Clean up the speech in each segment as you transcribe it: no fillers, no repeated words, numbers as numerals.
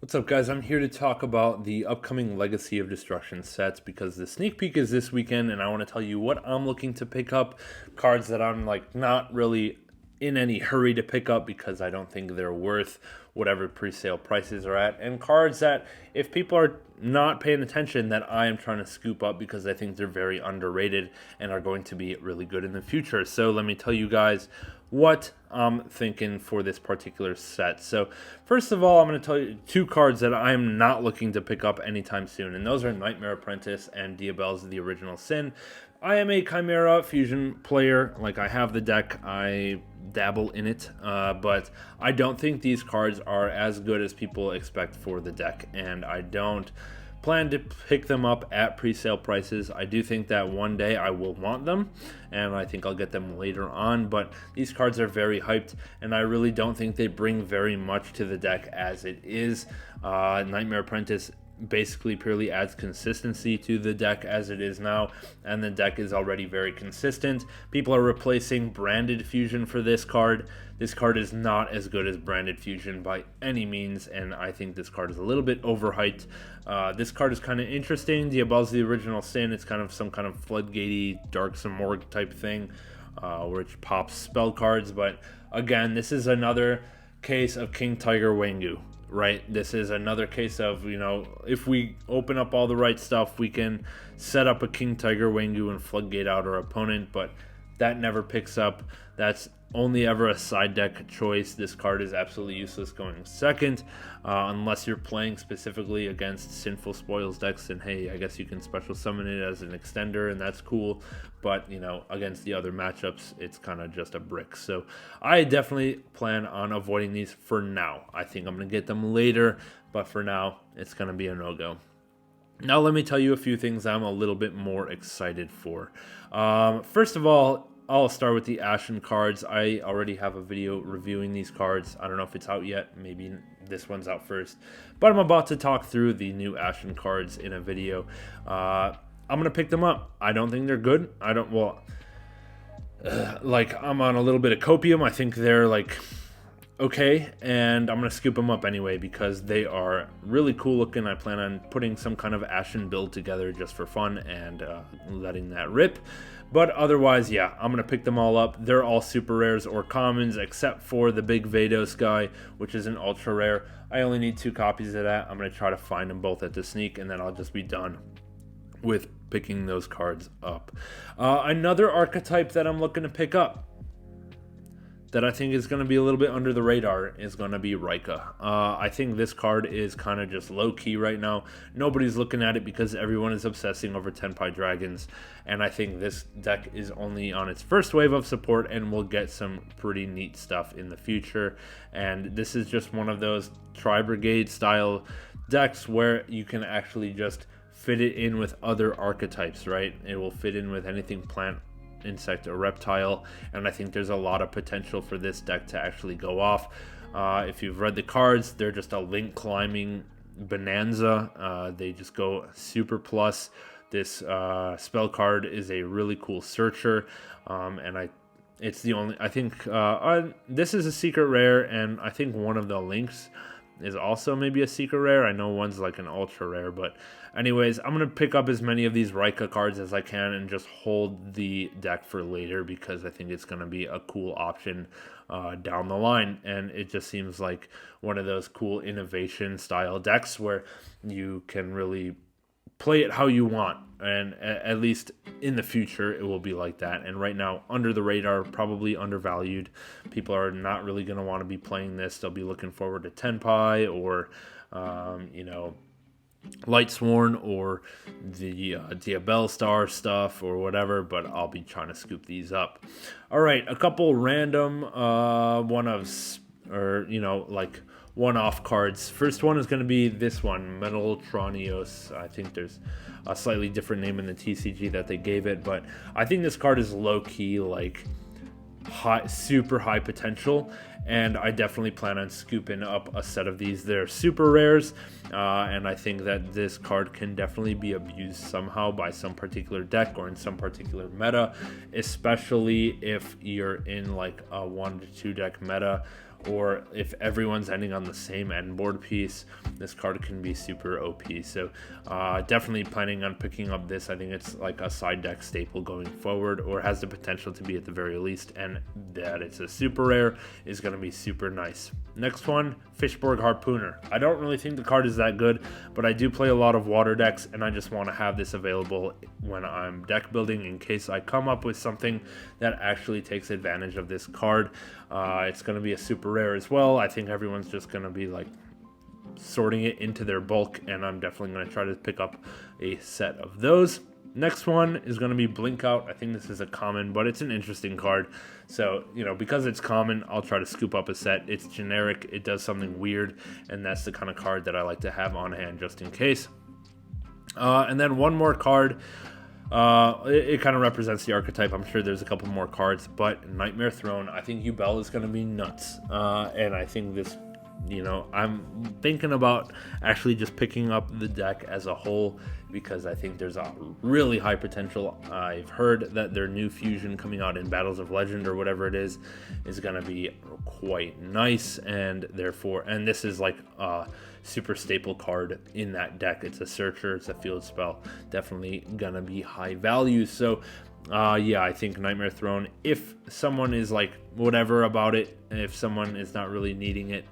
What's up, guys? I'm here to talk about the upcoming Legacy of Destruction sets because the sneak peek is this weekend, and I want to tell you what I'm looking to pick up. Cards that I'm not really in any hurry to pick up because I don't think they're worth whatever pre-sale prices are at, and cards that if people are not paying attention that I am trying to scoop up because I think they're very underrated and are going to be really good in the future. So let me tell you guys what I'm thinking for this particular set. So first of all, I'm going to tell you two cards that I'm not looking to pick up anytime soon, and those are Nightmare Apprentice and Diabellestar the Original Sin. I am a Chimera Fusion player. I have the deck, I dabble in it, but I don't think these cards are as good as people expect for the deck, and I don't plan to pick them up at pre-sale prices. I do think that one day I will want them, and I think I'll get them later on, but these cards are very hyped, and I really don't think they bring very much to the deck as it is. Nightmare Apprentice basically purely adds consistency to the deck as it is now, and the deck is already very consistent. People are replacing Branded Fusion for this card. This card is not as good as Branded Fusion by any means, and I think this card is a little bit overhyped. This card is kind of interesting. Diabellestar the Original Sin, it's kind of some kind of floodgatey Dark Samorg type thing, which pops spell cards, but again, this is another case of King Tiger Wangu. Right, this is another case of, if we open up all the right stuff, we can set up a King Tiger Wangu and floodgate out our opponent, but that never picks up. That's only ever a side deck choice. This card is absolutely useless going second, unless you're playing specifically against Sinful Spoils decks, and hey, I guess you can special summon it as an extender, and that's cool, but against the other matchups, it's kind of just a brick. So I definitely plan on avoiding these for now. I think I'm going to get them later, but for now, it's going to be a no-go. Now let me tell you a few things I'm a little bit more excited for. First of all, I'll start with the Ashen cards. I already have a video reviewing these cards. I don't know if it's out yet. Maybe this one's out first. But I'm about to talk through the new Ashen cards in a video. I'm going to pick them up. I don't think they're good. I'm on a little bit of copium. I think they're okay, and I'm going to scoop them up anyway because they are really cool looking. I plan on putting some kind of Ashen build together just for fun and letting that rip. But otherwise, yeah, I'm going to pick them all up. They're all super rares or commons except for the big Vados guy, which is an ultra rare. I only need 2 copies of that. I'm going to try to find them both at the sneak, and then I'll just be done with picking those cards up. Another archetype that I'm looking to pick up that I think is going to be a little bit under the radar is going to be Reica. I think this card is kind of just low-key right now. Nobody's looking at it because everyone is obsessing over Tenpai Dragons, and I think this deck is only on its first wave of support and will get some pretty neat stuff in the future. And this is just one of those Tri-Brigade style decks where you can actually just fit it in with other archetypes, right? It will fit in with anything plant, insect, or reptile, and I think there's a lot of potential for this deck to actually go off. If you've read the cards, they're just a link climbing bonanza. They just go super plus. This spell card is a really cool searcher, and it's the only, I think this is a secret rare, and I think one of the links is also maybe a secret rare. I know one's like an ultra rare, but anyways, I'm going to pick up as many of these Reica cards as I can and just hold the deck for later because I think it's going to be a cool option down the line. And it just seems like one of those cool innovation style decks where you can really play it how you want, and at least in the future it will be like that. And right now, under the radar, probably undervalued. People are not really going to want to be playing this. They'll be looking forward to Tenpai or Lightsworn or the Diabellestar stuff or whatever, but I'll be trying to scoop these up. All right, a couple random one-off cards. First one is going to be this one, Metaltronios. I think there's a slightly different name in the TCG that they gave it, but I think this card is low-key super high potential, and I definitely plan on scooping up a set of these. They're super rares, and I think that this card can definitely be abused somehow by some particular deck or in some particular meta, especially if you're in like a 1 to 2 deck meta, or if everyone's ending on the same end board piece. This card can be super OP. So definitely planning on picking up this. I think it's like a side deck staple going forward, or has the potential to be at the very least, and that it's a super rare is going to be super nice. Next one, Fishborg Harpooner. I don't really think the card is that good, but I do play a lot of water decks, and I just want to have this available when I'm deck building in case I come up with something that actually takes advantage of this card. It's going to be a super rare as well. I think everyone's just going to be like sorting it into their bulk, and I'm definitely going to try to pick up a set of those. Next one is going to be Blink Out. I think this is a common, but it's an interesting card. So, you know, because it's common, I'll try to scoop up a set. It's generic, it does something weird, and that's the kind of card that I like to have on hand just in case. And then one more card. It kind of represents the archetype. I'm sure there's a couple more cards, but Nightmare Throne. I think Yubel is going to be nuts. And I think this, you know, I'm thinking about actually just picking up the deck as a whole, because I think there's a really high potential. I've heard that their new fusion coming out in Battles of Legend or whatever it is going to be quite nice, and therefore, and this is like a super staple card in that deck. It's a searcher, it's a field spell, definitely gonna be high value. So yeah, I think Nightmare Throne, if someone is like whatever about it, if someone is not really needing it,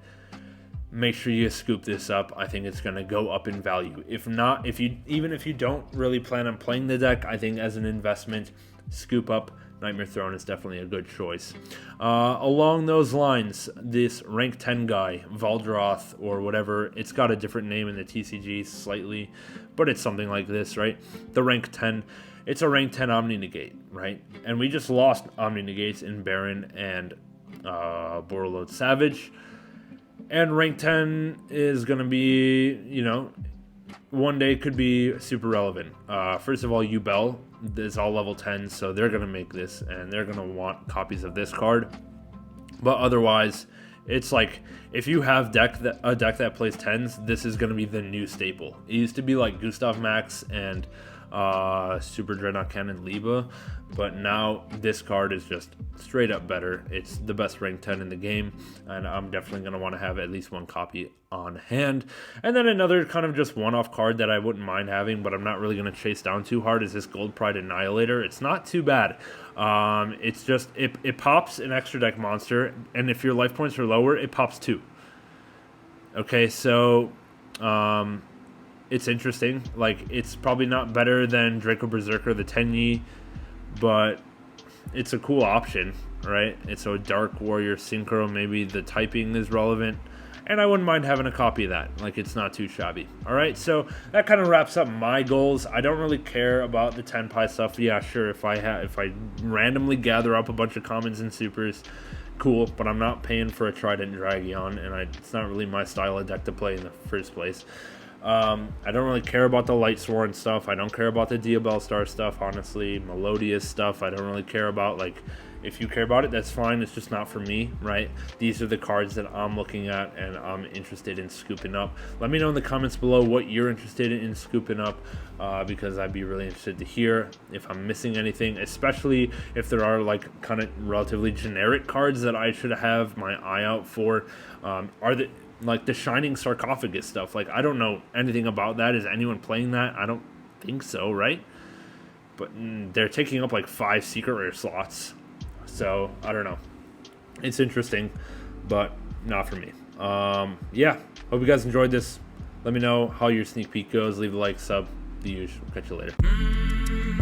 make sure you scoop this up. I think it's going to go up in value. If not, even if you don't really plan on playing the deck, I think as an investment, scoop up Nightmare Throne is definitely a good choice. Along those lines, this rank 10 guy, Valroth or whatever, it's got a different name in the TCG slightly, but it's something like this, right? The rank 10, it's a rank 10 Omni Negate, right? And we just lost Omni Negates in Baron and Borreload Savage. And rank 10 is going to be, you know, one day could be super relevant. First of all, Yubel is all level 10, so they're going to make this, and they're going to want copies of this card. But otherwise, it's like, if you have a deck that plays 10s, this is going to be the new staple. It used to be like Gustav Max and Super Dreadnought Cannon Liba, but now this card is just straight up better. It's the best rank 10 in the game, and I'm definitely going to want to have at least one copy on hand. And then another kind of just one-off card that I wouldn't mind having, but I'm not really going to chase down too hard, is this Gold Pride Annihilator. It's not too bad. It's just, it pops an extra deck monster, and if your life points are lower, it pops 2. Okay, so it's interesting. Like, it's probably not better than Draco Berserker, the 10-yi, but it's a cool option, right? It's a Dark Warrior Synchro. Maybe the typing is relevant, and I wouldn't mind having a copy of that. Like, it's not too shabby. All right, so that kind of wraps up my goals. I don't really care about the 10 pie stuff. Yeah, sure, if I randomly gather up a bunch of commons and supers, cool, but I'm not paying for a Trident Dragon, and it's not really my style of deck to play in the first place. I don't really care about the Lightsworn stuff. I don't care about the Diabellestar stuff, honestly. Melodious stuff, I don't really care about. Like, if you care about it, that's fine. It's just not for me, right? These are the cards that I'm looking at and I'm interested in scooping up. Let me know in the comments below what you're interested in scooping up, because I'd be really interested to hear if I'm missing anything, especially if there are like kind of relatively generic cards that I should have my eye out for. Like the Shining Sarcophagus stuff, like I don't know anything about that. Is anyone playing that? I don't think so, right? But they're taking up like 5 secret rare slots, so I don't know. It's interesting, but not for me. Yeah, hope you guys enjoyed this. Let me know how your sneak peek goes. Leave a like, sub, the usual. Catch you later.